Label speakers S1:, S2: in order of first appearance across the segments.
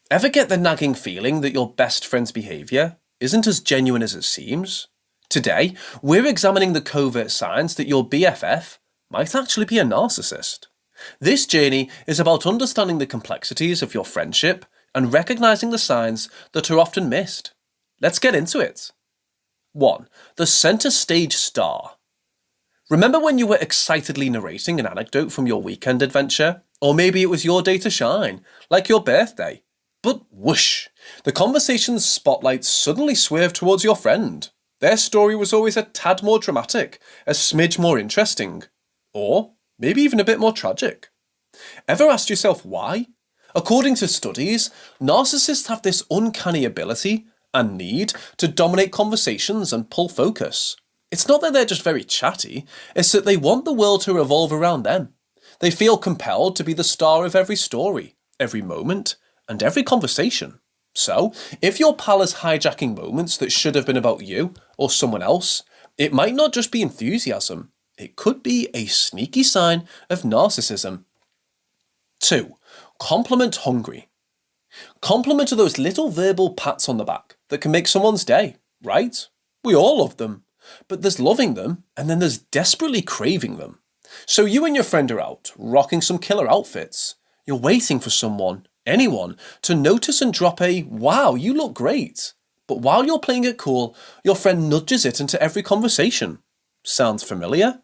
S1: Ever get the nagging feeling that your best friend's behaviour isn't as genuine as it seems? Today, we're examining the covert signs that your BFF might actually be a narcissist. This journey is about understanding the complexities of your friendship and recognising the signs that are often missed. Let's get into it. 1. The centre stage star. Remember when you were excitedly narrating an anecdote from your weekend adventure? Or maybe it was your day to shine, like your birthday. But whoosh, the conversation's spotlight suddenly swerved towards your friend. Their story was always a tad more dramatic, a smidge more interesting, or maybe even a bit more tragic. Ever asked yourself why? According to studies, narcissists have this uncanny ability and need to dominate conversations and pull focus. It's not that they're just very chatty, it's that they want the world to revolve around them. They feel compelled to be the star of every story, every moment, and every conversation. So, if your pal is hijacking moments that should have been about you or someone else, it might not just be enthusiasm, it could be a sneaky sign of narcissism. 2. Compliment hungry. Compliment are those little verbal pats on the back that can make someone's day, right? We all love them. But there's loving them, and then there's desperately craving them. So you and your friend are out, rocking some killer outfits. You're waiting for someone, anyone, to notice and drop a, wow, you look great. But while you're playing it cool, your friend nudges it into every conversation. Sounds familiar?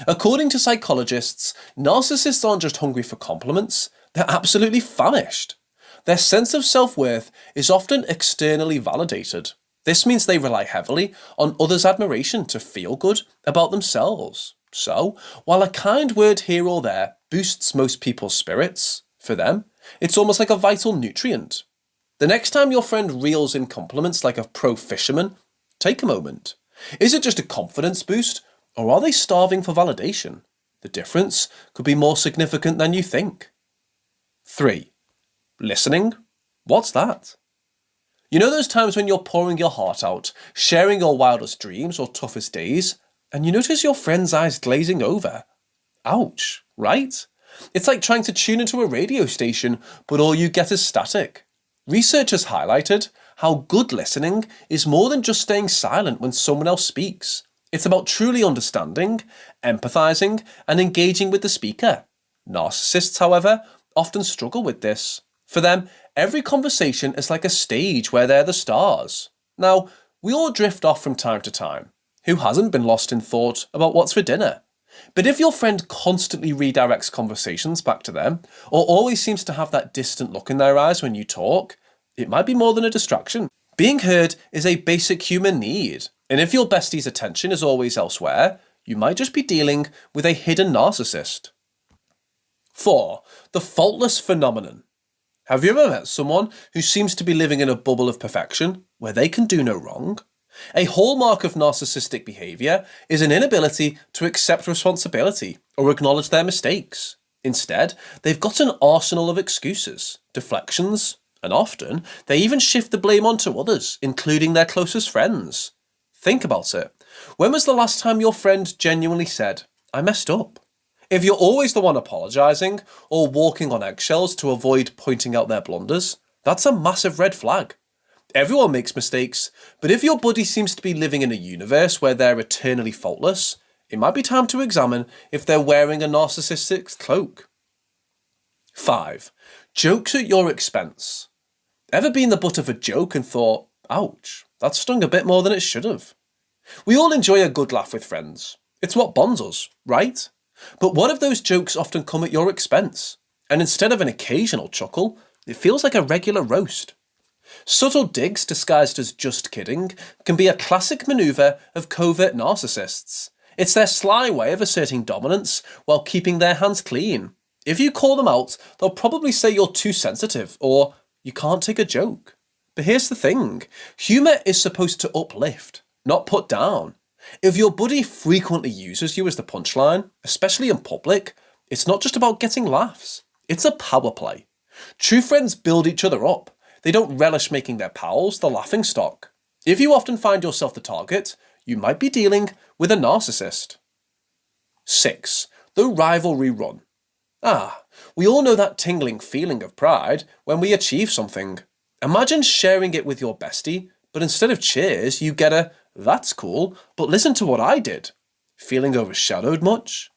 S1: According to psychologists, narcissists aren't just hungry for compliments, they're absolutely famished. Their sense of self-worth is often externally validated. This means they rely heavily on others' admiration to feel good about themselves. So, while a kind word here or there boosts most people's spirits, for them, it's almost like a vital nutrient. The next time your friend reels in compliments like a pro fisherman, take a moment. Is it just a confidence boost, or are they starving for validation? The difference could be more significant than you think. 3. Listening? What's that? You know those times when you're pouring your heart out, sharing your wildest dreams or toughest days, and you notice your friend's eyes glazing over? Ouch, right? It's like trying to tune into a radio station, but all you get is static. Research has highlighted how good listening is more than just staying silent when someone else speaks. It's about truly understanding, empathizing, and engaging with the speaker. Narcissists, however, often struggle with this. For them, every conversation is like a stage where they're the stars. Now, we all drift off from time to time. Who hasn't been lost in thought about what's for dinner? But if your friend constantly redirects conversations back to them, or always seems to have that distant look in their eyes when you talk, it might be more than a distraction. Being heard is a basic human need, and if your bestie's attention is always elsewhere, you might just be dealing with a hidden narcissist. 4. The faultless phenomenon. Have you ever met someone who seems to be living in a bubble of perfection, where they can do no wrong? A hallmark of narcissistic behaviour is an inability to accept responsibility or acknowledge their mistakes. Instead, they've got an arsenal of excuses, deflections, and often they even shift the blame onto others, including their closest friends. Think about it. When was the last time your friend genuinely said, "I messed up"? If you're always the one apologising or walking on eggshells to avoid pointing out their blunders, that's a massive red flag. Everyone makes mistakes, but if your buddy seems to be living in a universe where they're eternally faultless, it might be time to examine if they're wearing a narcissistic cloak. 5. Jokes at your expense. Ever been the butt of a joke and thought, ouch, that stung a bit more than it should have? We all enjoy a good laugh with friends. It's what bonds us, right? But what if those jokes often come at your expense? And instead of an occasional chuckle, it feels like a regular roast. Subtle digs disguised as just kidding can be a classic manoeuvre of covert narcissists. It's their sly way of asserting dominance while keeping their hands clean. If you call them out, they'll probably say you're too sensitive or you can't take a joke. But here's the thing, humour is supposed to uplift, not put down. If your buddy frequently uses you as the punchline, especially in public, it's not just about getting laughs. It's a power play. True friends build each other up. They don't relish making their pals the laughingstock. If you often find yourself the target, you might be dealing with a narcissist. 6. The rivalry run. We all know that tingling feeling of pride when we achieve something. Imagine sharing it with your bestie, but instead of cheers, you get a, "That's cool, but listen to what I did." Feeling overshadowed much?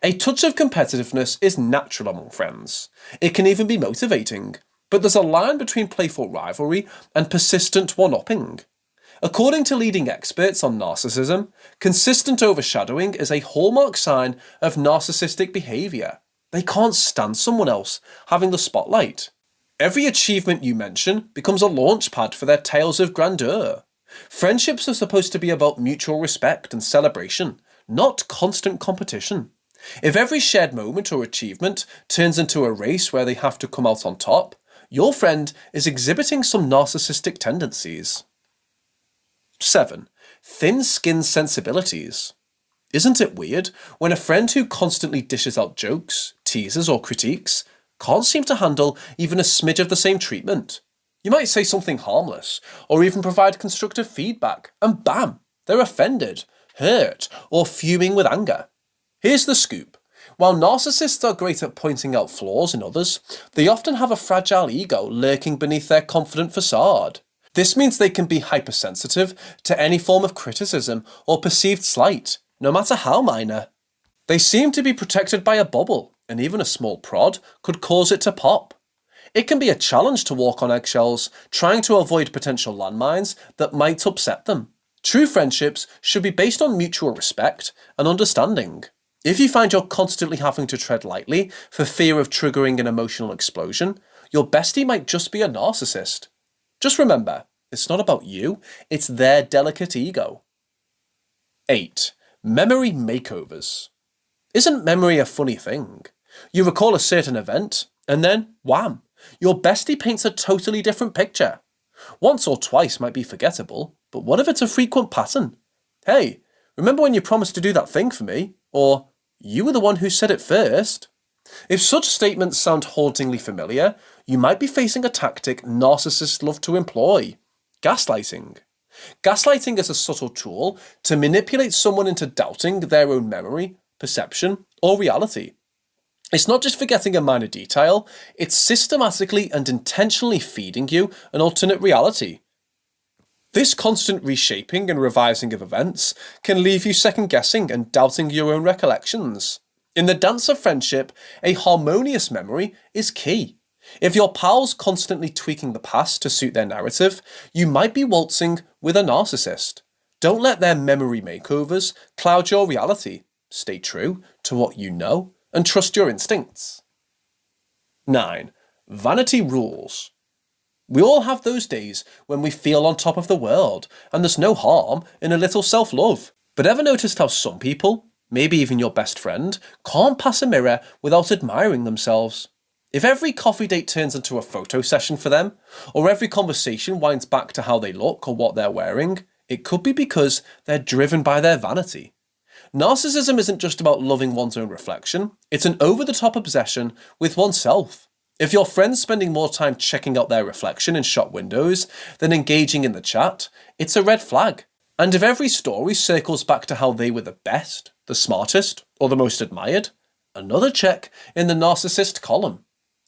S1: A touch of competitiveness is natural among friends. It can even be motivating. But there's a line between playful rivalry and persistent one-upping. According to leading experts on narcissism, consistent overshadowing is a hallmark sign of narcissistic behaviour. They can't stand someone else having the spotlight. Every achievement you mention becomes a launch pad for their tales of grandeur. Friendships are supposed to be about mutual respect and celebration, not constant competition. If every shared moment or achievement turns into a race where they have to come out on top, your friend is exhibiting some narcissistic tendencies. 7. Thin-skinned sensibilities. Isn't it weird when a friend who constantly dishes out jokes, teases or critiques can't seem to handle even a smidge of the same treatment? You might say something harmless, or even provide constructive feedback, and bam, they're offended, hurt, or fuming with anger. Here's the scoop. While narcissists are great at pointing out flaws in others, they often have a fragile ego lurking beneath their confident façade. This means they can be hypersensitive to any form of criticism or perceived slight, no matter how minor. They seem to be protected by a bubble, and even a small prod could cause it to pop. It can be a challenge to walk on eggshells, trying to avoid potential landmines that might upset them. True friendships should be based on mutual respect and understanding. If you find you're constantly having to tread lightly for fear of triggering an emotional explosion, your bestie might just be a narcissist. Just remember, it's not about you, it's their delicate ego. 8. Memory makeovers. Isn't memory a funny thing? You recall a certain event, and then, wham, your bestie paints a totally different picture. Once or twice might be forgettable, but what if it's a frequent pattern? Hey, remember when you promised to do that thing for me? Or, you were the one who said it first. If such statements sound hauntingly familiar, you might be facing a tactic narcissists love to employ: gaslighting. Gaslighting is a subtle tool to manipulate someone into doubting their own memory, perception, or reality. It's not just forgetting a minor detail, it's systematically and intentionally feeding you an alternate reality. This constant reshaping and revising of events can leave you second-guessing and doubting your own recollections. In the dance of friendship, a harmonious memory is key. If your pal's constantly tweaking the past to suit their narrative, you might be waltzing with a narcissist. Don't let their memory makeovers cloud your reality. Stay true to what you know and trust your instincts. 9. Vanity rules. We all have those days when we feel on top of the world, and there's no harm in a little self-love. But ever noticed how some people, maybe even your best friend, can't pass a mirror without admiring themselves? If every coffee date turns into a photo session for them, or every conversation winds back to how they look or what they're wearing, it could be because they're driven by their vanity. Narcissism isn't just about loving one's own reflection, it's an over-the-top obsession with oneself. If your friend's spending more time checking out their reflection in shop windows than engaging in the chat, it's a red flag. And if every story circles back to how they were the best, the smartest, or the most admired, another check in the narcissist column.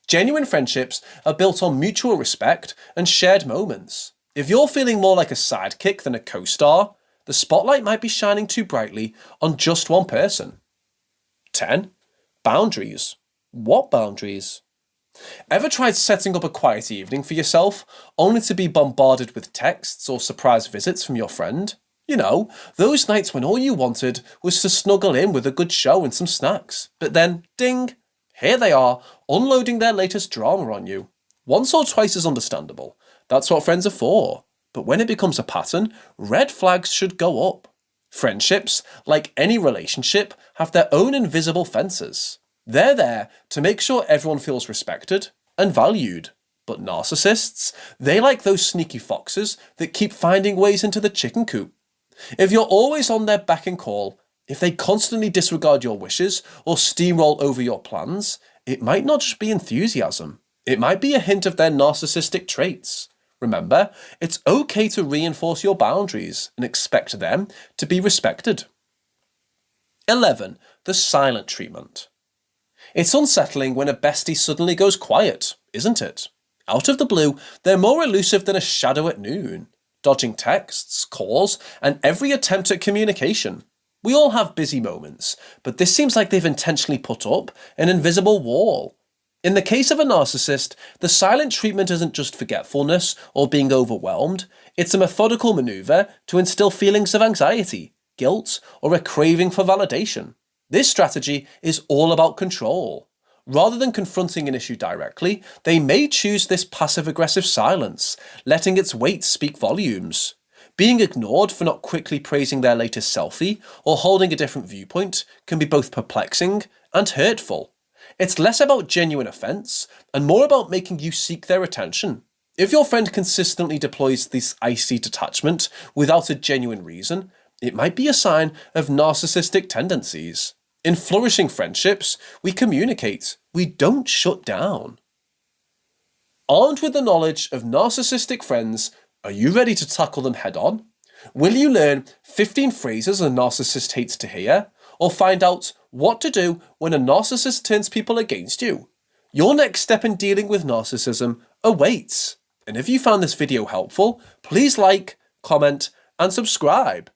S1: Genuine friendships are built on mutual respect and shared moments. If you're feeling more like a sidekick than a co-star, the spotlight might be shining too brightly on just one person. 10. Boundaries. What boundaries? Ever tried setting up a quiet evening for yourself, only to be bombarded with texts or surprise visits from your friend? You know, those nights when all you wanted was to snuggle in with a good show and some snacks. But then, ding, here they are, unloading their latest drama on you. Once or twice is understandable. That's what friends are for. But when it becomes a pattern, red flags should go up. Friendships, like any relationship, have their own invisible fences. They're there to make sure everyone feels respected and valued. But narcissists, they like those sneaky foxes that keep finding ways into the chicken coop. If you're always on their beck and call, if they constantly disregard your wishes or steamroll over your plans, it might not just be enthusiasm. It might be a hint of their narcissistic traits. Remember, it's okay to reinforce your boundaries and expect them to be respected. 11. The silent treatment. It's unsettling when a bestie suddenly goes quiet, isn't it? Out of the blue, they're more elusive than a shadow at noon, dodging texts, calls, and every attempt at communication. We all have busy moments, but this seems like they've intentionally put up an invisible wall. In the case of a narcissist, the silent treatment isn't just forgetfulness or being overwhelmed, it's a methodical maneuver to instill feelings of anxiety, guilt, or a craving for validation. This strategy is all about control. Rather than confronting an issue directly, they may choose this passive-aggressive silence, letting its weight speak volumes. Being ignored for not quickly praising their latest selfie or holding a different viewpoint can be both perplexing and hurtful. It's less about genuine offence and more about making you seek their attention. If your friend consistently deploys this icy detachment without a genuine reason, it might be a sign of narcissistic tendencies. In flourishing friendships, we communicate, we don't shut down. Armed with the knowledge of narcissistic friends, are you ready to tackle them head on? Will you learn 15 phrases a narcissist hates to hear? Or find out what to do when a narcissist turns people against you? Your next step in dealing with narcissism awaits. And if you found this video helpful, please like, comment, and subscribe.